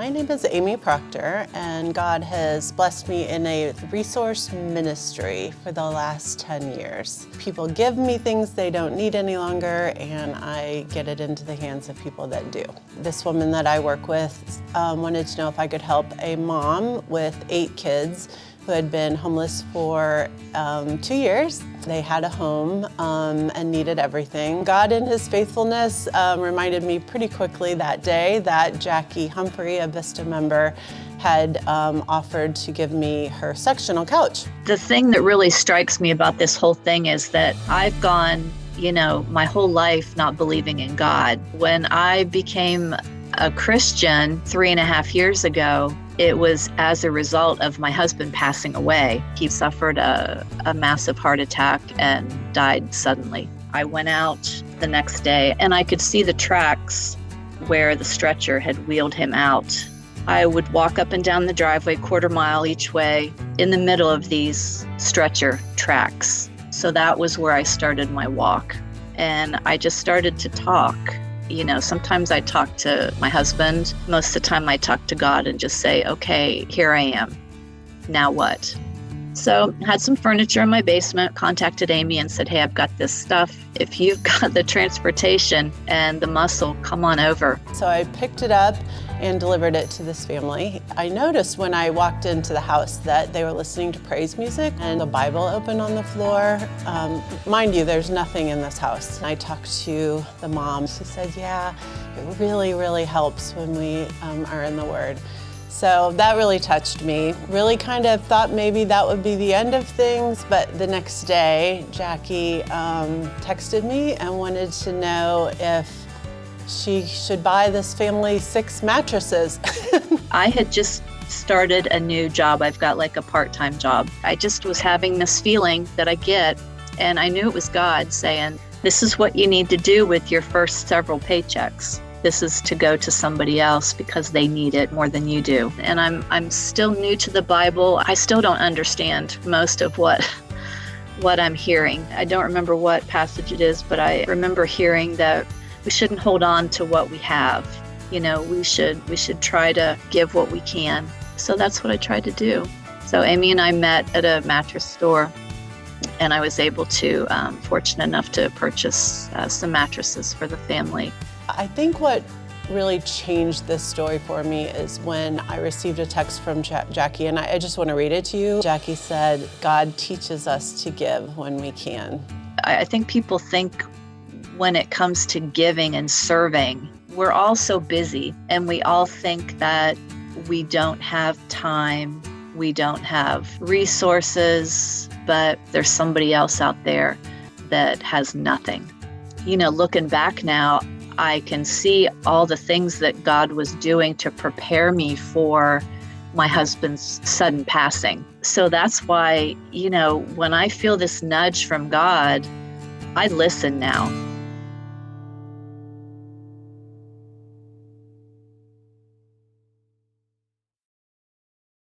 My name is Amy Proctor, and God has blessed me in a resource ministry for the last 10 years. People give me things they don't need any longer, and I get it into the hands of people that do. This woman that I work with wanted to know if I could help a mom with 8 kids who had been homeless for 2 years. They had a home and needed everything. God in His faithfulness reminded me pretty quickly that day that Jackie Humphrey, a Vista member, had offered to give me her sectional couch. The thing that really strikes me about this whole thing is that I've gone, my whole life not believing in God. When I became a Christian 3.5 years ago, it was as a result of my husband passing away. He suffered a massive heart attack and died suddenly. I went out the next day and I could see the tracks where the stretcher had wheeled him out. I would walk up and down the driveway 1/4 mile each way in the middle of these stretcher tracks. So that was where I started my walk. And I just started to talk. Sometimes I talk to my husband. Most of the time I talk to God and just say, okay, here I am. Now what? So I had some furniture in my basement, contacted Amy and said, hey, I've got this stuff. If you've got the transportation and the muscle, come on over. So I picked it up and delivered it to this family. I noticed when I walked into the house that they were listening to praise music and the Bible open on the floor. Mind you, there's nothing in this house. I talked to the mom. She said, yeah, it really, really helps when we are in the Word. So that really touched me. Really kind of thought maybe that would be the end of things, but the next day, Jackie texted me and wanted to know if she should buy this family 6 mattresses. I had just started a new job. I've got like a part-time job. I just was having this feeling that I get, and I knew it was God saying, this is what you need to do with your first several paychecks. This is to go to somebody else because they need it more than you do. And I'm still new to the Bible. I still don't understand most of what I'm hearing. I don't remember what passage it is, but I remember hearing that we shouldn't hold on to what we have. We should try to give what we can. So that's what I tried to do. So Amy and I met at a mattress store, and I was able to, fortunate enough to purchase some mattresses for the family. I think what really changed this story for me is when I received a text from Jackie, and I just want to read it to you. Jackie said, God teaches us to give when we can. I think people think when it comes to giving and serving, we're all so busy, and we all think that we don't have time, we don't have resources, but there's somebody else out there that has nothing. Looking back now, I can see all the things that God was doing to prepare me for my husband's sudden passing. So that's why, when I feel this nudge from God, I listen now.